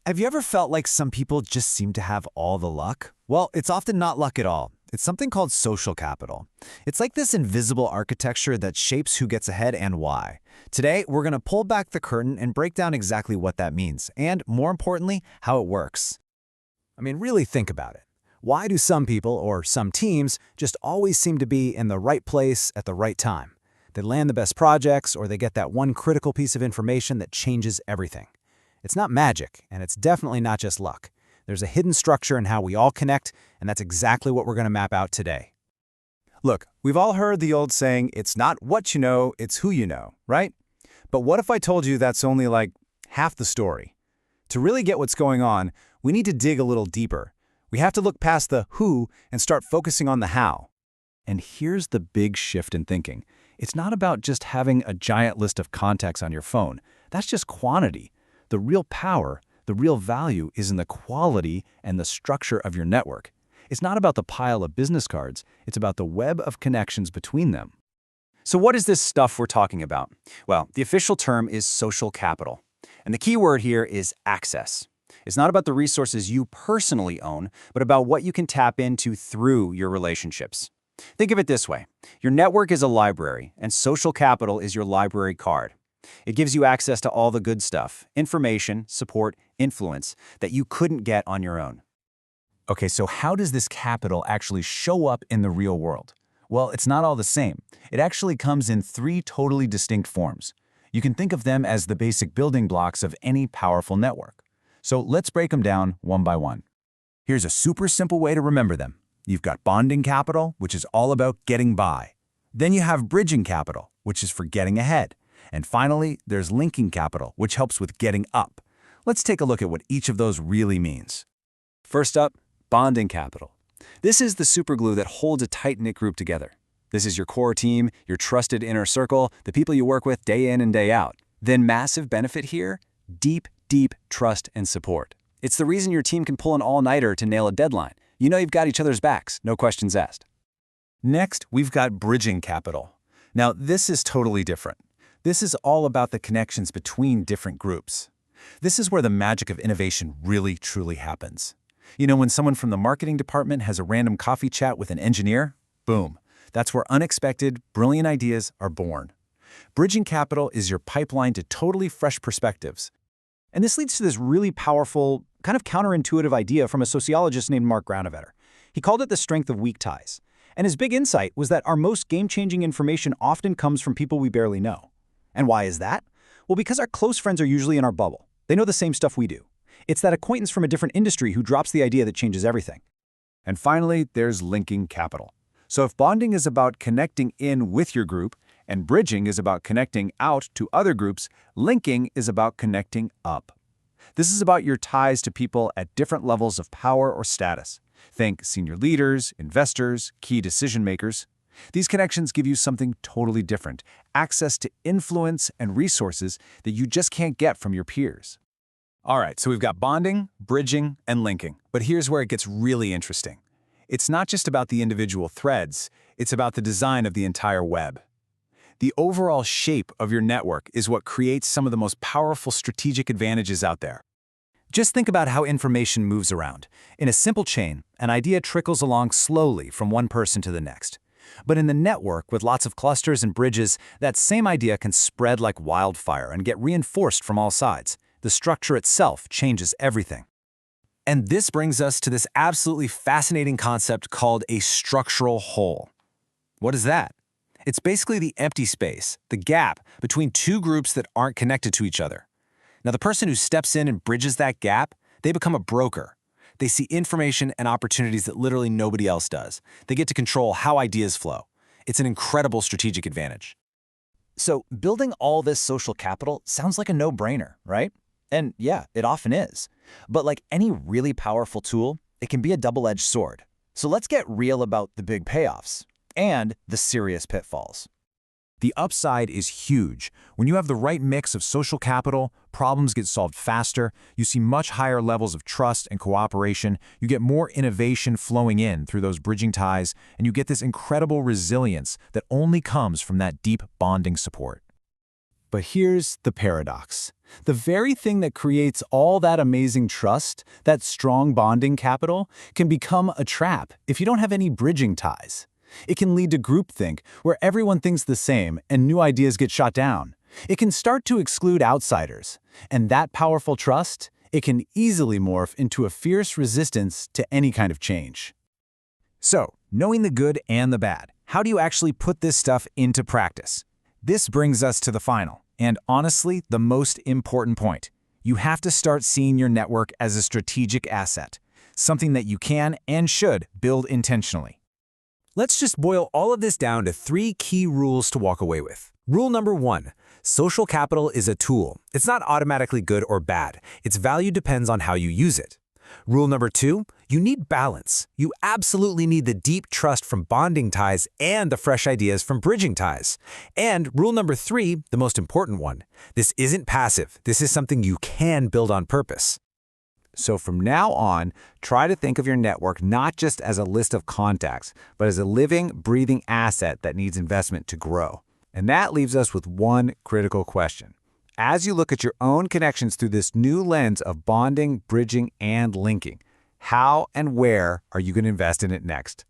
Have you ever felt like some people just seem to have all the luck? Well, it's often not luck at all. It's something called social capital. It's like this invisible architecture that shapes who gets ahead and why. Today, we're going to pull back the curtain and break down exactly what that means, and more importantly, how it works. I mean, really think about it. Why do some people, or some teams, just always seem to be in the right place at the right time? They land the best projects, or they get that one critical piece of information that changes everything. It's not magic, and it's definitely not just luck. There's a hidden structure in how we all connect, and that's exactly what we're going to map out today. Look, we've all heard the old saying, it's not what you know, it's who you know, right? But what if I told you that's only like half the story? To really get what's going on, we need to dig a little deeper. We have to look past the who and start focusing on the how. And here's the big shift in thinking. It's not about just having a giant list of contacts on your phone. That's just quantity. The real power, the real value is in the quality and the structure of your network. It's not about the pile of business cards, it's about the web of connections between them. So what is this stuff we're talking about? Well, the official term is social capital. And the key word here is access. It's not about the resources you personally own, but about what you can tap into through your relationships. Think of it this way. Your network is a library, and social capital is your library card. It gives you access to all the good stuff, information, support, influence that you couldn't get on your own. Okay, so how does this capital actually show up in the real world? Well, it's not all the same. It actually comes in three totally distinct forms. You can think of them as the basic building blocks of any powerful network. So let's break them down one by one. Here's a super simple way to remember them. You've got bonding capital, which is all about getting by. Then you have bridging capital, which is for getting ahead. And finally, there's linking capital, which helps with getting up. Let's take a look at what each of those really means. First up, bonding capital. This is the superglue that holds a tight-knit group together. This is your core team, your trusted inner circle, the people you work with day in and day out. Then massive benefit here, deep trust and support. It's the reason your team can pull an all-nighter to nail a deadline. You know you've got each other's backs, no questions asked. Next, we've got bridging capital. Now, this is totally different. This is all about the connections between different groups. This is where the magic of innovation really, truly happens. You know, when someone from the marketing department has a random coffee chat with an engineer, boom, that's where unexpected, brilliant ideas are born. Bridging capital is your pipeline to totally fresh perspectives. And this leads to this really powerful, kind of counterintuitive idea from a sociologist named Mark Granovetter. He called it the strength of weak ties. And his big insight was that our most game-changing information often comes from people we barely know. And why is that? Well, because our close friends are usually in our bubble. They know the same stuff we do. It's that acquaintance from a different industry who drops the idea that changes everything. And finally, there's linking capital. So if bonding is about connecting in with your group, and bridging is about connecting out to other groups, linking is about connecting up. This is about your ties to people at different levels of power or status. Think senior leaders, investors, key decision makers. These connections give you something totally different, access to influence and resources that you just can't get from your peers. All right, so we've got bonding, bridging, and linking. But here's where it gets really interesting. It's not just about the individual threads, it's about the design of the entire web. The overall shape of your network is what creates some of the most powerful strategic advantages out there. Just think about how information moves around. In a simple chain, an idea trickles along slowly from one person to the next. But in the network with lots of clusters and bridges, that same idea can spread like wildfire and get reinforced from all sides. The structure itself changes everything. And this brings us to this absolutely fascinating concept called a structural hole. What is that? It's basically the empty space, the gap between two groups that aren't connected to each other. Now, the person who steps in and bridges that gap, they become a broker. They see information and opportunities that literally nobody else does. They get to control how ideas flow. It's an incredible strategic advantage. So, building all this social capital sounds like a no-brainer, right? And yeah, it often is. But like any really powerful tool, it can be a double-edged sword. So let's get real about the big payoffs and the serious pitfalls. The upside is huge. When you have the right mix of social capital, problems get solved faster, you see much higher levels of trust and cooperation, you get more innovation flowing in through those bridging ties, and you get this incredible resilience that only comes from that deep bonding support. But here's the paradox. The very thing that creates all that amazing trust, that strong bonding capital, can become a trap if you don't have any bridging ties. It can lead to groupthink, where everyone thinks the same and new ideas get shot down. It can start to exclude outsiders. And that powerful trust, it can easily morph into a fierce resistance to any kind of change. So, knowing the good and the bad, how do you actually put this stuff into practice? This brings us to the final, and honestly, the most important point. You have to start seeing your network as a strategic asset, something that you can and should build intentionally. Let's just boil all of this down to 3 key rules to walk away with. Rule number 1, social capital is a tool. It's not automatically good or bad. Its value depends on how you use it. Rule number 2, you need balance. You absolutely need the deep trust from bonding ties and the fresh ideas from bridging ties. And rule number 3, the most important one, this isn't passive. This is something you can build on purpose. So from now on, try to think of your network not just as a list of contacts, but as a living, breathing asset that needs investment to grow. And that leaves us with one critical question. As you look at your own connections through this new lens of bonding, bridging, and linking, how and where are you going to invest in it next?